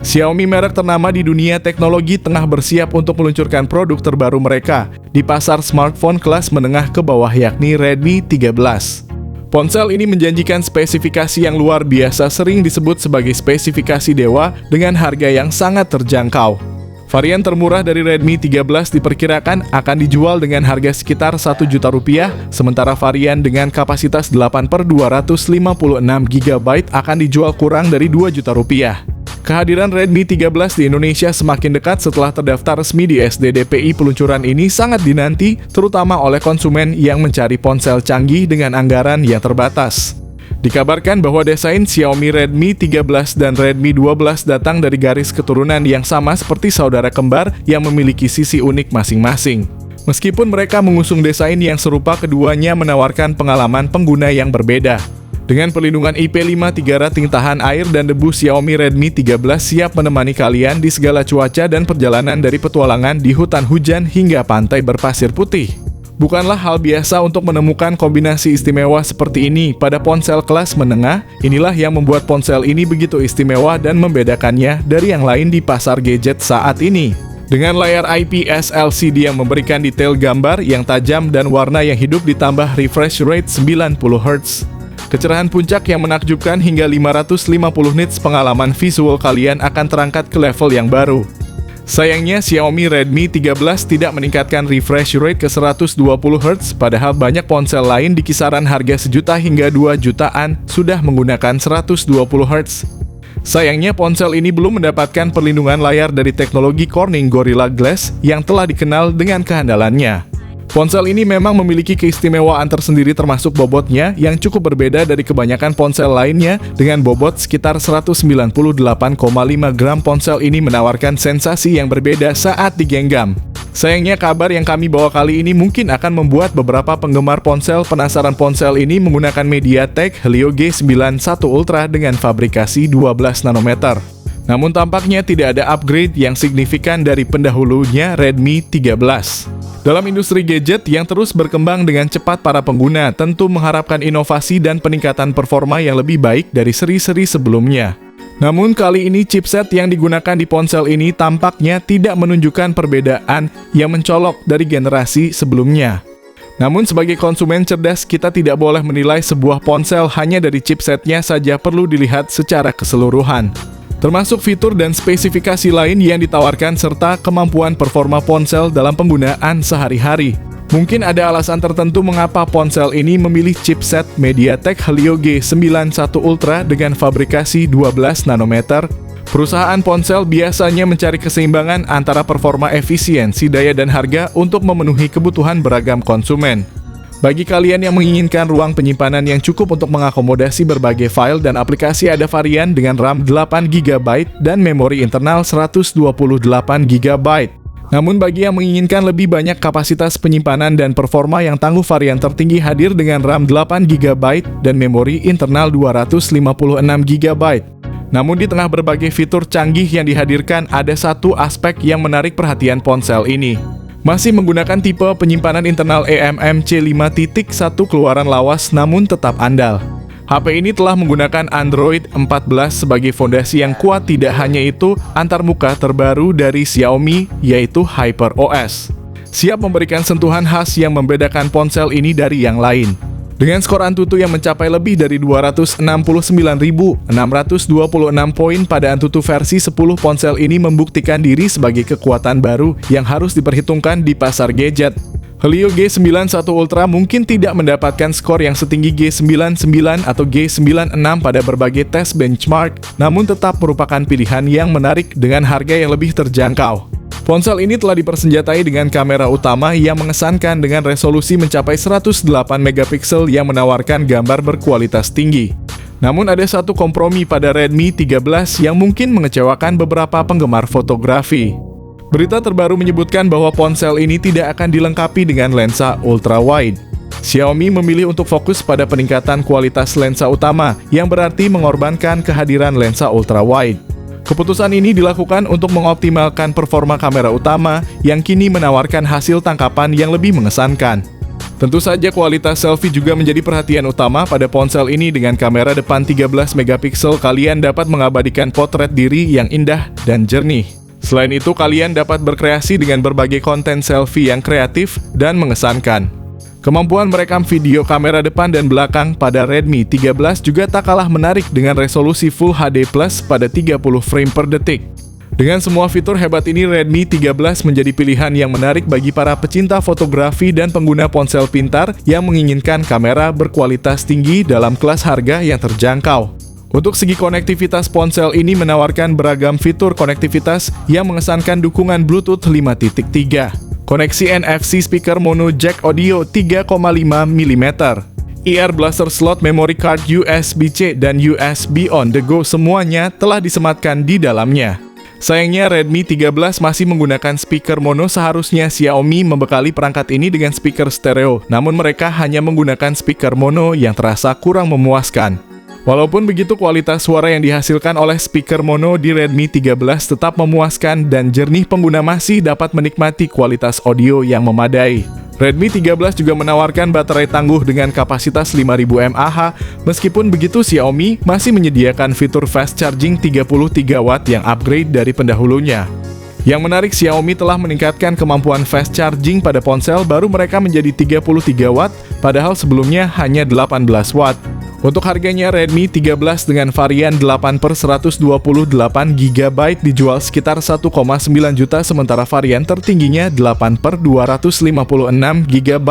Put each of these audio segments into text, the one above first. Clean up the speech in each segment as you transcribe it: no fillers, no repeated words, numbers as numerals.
Xiaomi, merek ternama di dunia teknologi, tengah bersiap untuk meluncurkan produk terbaru mereka di pasar smartphone kelas menengah ke bawah, yakni Redmi 13. Ponsel ini menjanjikan spesifikasi yang luar biasa, sering disebut sebagai spesifikasi dewa, dengan harga yang sangat terjangkau. Varian termurah dari Redmi 13 diperkirakan akan dijual dengan harga sekitar 1 juta rupiah, sementara varian dengan kapasitas 8/256 GB akan dijual kurang dari 2 juta rupiah. Kehadiran Redmi 13 di Indonesia semakin dekat setelah terdaftar resmi di SDDPI. Peluncuran ini sangat dinanti, terutama oleh konsumen yang mencari ponsel canggih dengan anggaran yang terbatas. Dikabarkan bahwa desain Xiaomi Redmi 13 dan Redmi 12 datang dari garis keturunan yang sama seperti saudara kembar yang memiliki sisi unik masing-masing. Meskipun mereka mengusung desain yang serupa, keduanya menawarkan pengalaman pengguna yang berbeda. Dengan perlindungan IP53 rating tahan air dan debu, Xiaomi Redmi 13 siap menemani kalian di segala cuaca dan perjalanan dari petualangan di hutan hujan hingga pantai berpasir putih. Bukanlah hal biasa untuk menemukan kombinasi istimewa seperti ini pada ponsel kelas menengah. Inilah yang membuat ponsel ini begitu istimewa dan membedakannya dari yang lain di pasar gadget saat ini. Dengan layar IPS LCD yang memberikan detail gambar yang tajam dan warna yang hidup, ditambah refresh rate 90 Hz. Kecerahan puncak yang menakjubkan hingga 550 nits, pengalaman visual kalian akan terangkat ke level yang baru. Sayangnya, Xiaomi Redmi 13 tidak meningkatkan refresh rate ke 120 Hz, padahal banyak ponsel lain di kisaran harga 1 juta hingga 2 jutaan sudah menggunakan 120 Hz. Sayangnya, ponsel ini belum mendapatkan perlindungan layar dari teknologi Corning Gorilla Glass yang telah dikenal dengan kehandalannya. Ponsel ini memang memiliki keistimewaan tersendiri, termasuk bobotnya yang cukup berbeda dari kebanyakan ponsel lainnya. Dengan bobot sekitar 198,5 gram, ponsel ini menawarkan sensasi yang berbeda saat digenggam. Sayangnya, kabar yang kami bawa kali ini mungkin akan membuat beberapa penggemar ponsel penasaran. Ponsel ini menggunakan MediaTek Helio G91 Ultra dengan fabrikasi 12 nanometer. Namun tampaknya tidak ada upgrade yang signifikan dari pendahulunya Redmi 13. Dalam industri gadget yang terus berkembang dengan cepat, para pengguna tentu mengharapkan inovasi dan peningkatan performa yang lebih baik dari seri-seri sebelumnya. Namun kali ini chipset yang digunakan di ponsel ini tampaknya tidak menunjukkan perbedaan yang mencolok dari generasi sebelumnya. Namun sebagai konsumen cerdas, kita tidak boleh menilai sebuah ponsel hanya dari chipsetnya saja, perlu dilihat secara keseluruhan, termasuk fitur dan spesifikasi lain yang ditawarkan serta kemampuan performa ponsel dalam penggunaan sehari-hari. Mungkin ada alasan tertentu mengapa ponsel ini memilih chipset MediaTek Helio G91 Ultra dengan fabrikasi 12 nanometer. Perusahaan ponsel biasanya mencari keseimbangan antara performa, efisiensi, daya, dan harga untuk memenuhi kebutuhan beragam konsumen. Bagi kalian yang menginginkan ruang penyimpanan yang cukup untuk mengakomodasi berbagai file dan aplikasi, ada varian dengan RAM 8 GB dan memori internal 128 GB. Namun bagi yang menginginkan lebih banyak kapasitas penyimpanan dan performa yang tangguh, varian tertinggi hadir dengan RAM 8 GB dan memori internal 256 GB. Namun di tengah berbagai fitur canggih yang dihadirkan, ada satu aspek yang menarik perhatian ponsel ini. Masih menggunakan tipe penyimpanan internal eMMC 5.1 keluaran lawas namun tetap andal. HP ini telah menggunakan Android 14 sebagai fondasi yang kuat. Tidak hanya itu, antarmuka terbaru dari Xiaomi yaitu HyperOS siap memberikan sentuhan khas yang membedakan ponsel ini dari yang lain. Dengan skor Antutu yang mencapai lebih dari 269.626 poin pada Antutu versi 10, ponsel ini membuktikan diri sebagai kekuatan baru yang harus diperhitungkan di pasar gadget. Helio G91 Ultra mungkin tidak mendapatkan skor yang setinggi G99 atau G96 pada berbagai tes benchmark, namun tetap merupakan pilihan yang menarik dengan harga yang lebih terjangkau. Ponsel ini telah dipersenjatai dengan kamera utama yang mengesankan dengan resolusi mencapai 108 megapiksel yang menawarkan gambar berkualitas tinggi. Namun ada satu kompromi pada Redmi 13 yang mungkin mengecewakan beberapa penggemar fotografi. Berita terbaru menyebutkan bahwa ponsel ini tidak akan dilengkapi dengan lensa ultra-wide. Xiaomi memilih untuk fokus pada peningkatan kualitas lensa utama, yang berarti mengorbankan kehadiran lensa ultra-wide. Keputusan ini dilakukan untuk mengoptimalkan performa kamera utama yang kini menawarkan hasil tangkapan yang lebih mengesankan. Tentu saja kualitas selfie juga menjadi perhatian utama pada ponsel ini. Dengan kamera depan 13 megapiksel, kalian dapat mengabadikan potret diri yang indah dan jernih. Selain itu, kalian dapat berkreasi dengan berbagai konten selfie yang kreatif dan mengesankan. Kemampuan merekam video kamera depan dan belakang pada Redmi 13 juga tak kalah menarik dengan resolusi Full HD Plus pada 30 frame per detik. Dengan semua fitur hebat ini, Redmi 13 menjadi pilihan yang menarik bagi para pecinta fotografi dan pengguna ponsel pintar yang menginginkan kamera berkualitas tinggi dalam kelas harga yang terjangkau. Untuk segi konektivitas, ponsel ini menawarkan beragam fitur konektivitas yang mengesankan dukungan Bluetooth 5.3. Koneksi NFC, speaker mono jack audio 3,5 mm, ear blaster, slot memory card USB-C dan USB on the go semuanya telah disematkan di dalamnya. Sayangnya Redmi 13 masih menggunakan speaker mono. Seharusnya Xiaomi membekali perangkat ini dengan speaker stereo, namun mereka hanya menggunakan speaker mono yang terasa kurang memuaskan. Walaupun begitu, kualitas suara yang dihasilkan oleh speaker mono di Redmi 13 tetap memuaskan dan jernih. Pengguna masih dapat menikmati kualitas audio yang memadai. Redmi 13 juga menawarkan baterai tangguh dengan kapasitas 5000 mAh. Meskipun begitu, Xiaomi masih menyediakan fitur fast charging 33 watt yang upgrade dari pendahulunya. Yang menarik, Xiaomi telah meningkatkan kemampuan fast charging pada ponsel baru mereka menjadi 33 watt, padahal sebelumnya hanya 18 watt. Untuk harganya, Redmi 13 dengan varian 8/128 GB dijual sekitar 1,9 juta, sementara varian tertingginya 8/256 GB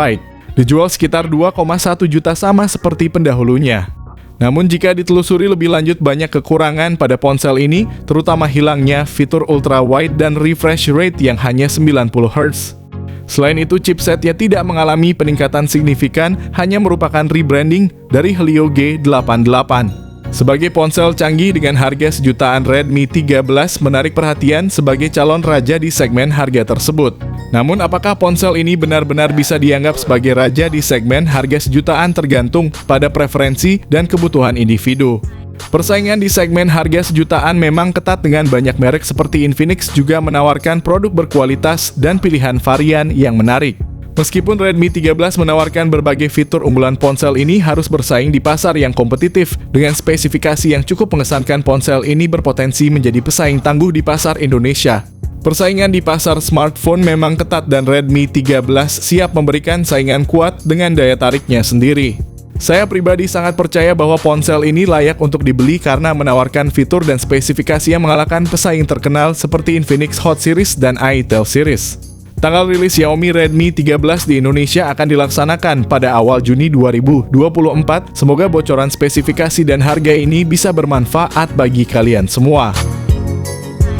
dijual sekitar 2,1 juta, sama seperti pendahulunya. Namun jika ditelusuri lebih lanjut, banyak kekurangan pada ponsel ini, terutama hilangnya fitur ultra wide dan refresh rate yang hanya 90 Hz. Selain itu, chipsetnya tidak mengalami peningkatan signifikan, hanya merupakan rebranding dari Helio G88. Sebagai ponsel canggih dengan harga sejutaan, Redmi 13 menarik perhatian sebagai calon raja di segmen harga tersebut. Namun, apakah ponsel ini benar-benar bisa dianggap sebagai raja di segmen harga sejutaan tergantung pada preferensi dan kebutuhan individu. Persaingan di segmen harga sejutaan memang ketat, dengan banyak merek seperti Infinix juga menawarkan produk berkualitas dan pilihan varian yang menarik. Meskipun Redmi 13 menawarkan berbagai fitur unggulan, ponsel ini harus bersaing di pasar yang kompetitif. Dengan spesifikasi yang cukup mengesankan, ponsel ini berpotensi menjadi pesaing tangguh di pasar Indonesia. Persaingan di pasar smartphone memang ketat dan Redmi 13 siap memberikan saingan kuat dengan daya tariknya sendiri. Saya pribadi sangat percaya bahwa ponsel ini layak untuk dibeli karena menawarkan fitur dan spesifikasi yang mengalahkan pesaing terkenal seperti Infinix Hot Series dan itel Series. Tanggal rilis Xiaomi Redmi 13 di Indonesia akan dilaksanakan pada awal Juni 2024. Semoga bocoran spesifikasi dan harga ini bisa bermanfaat bagi kalian semua.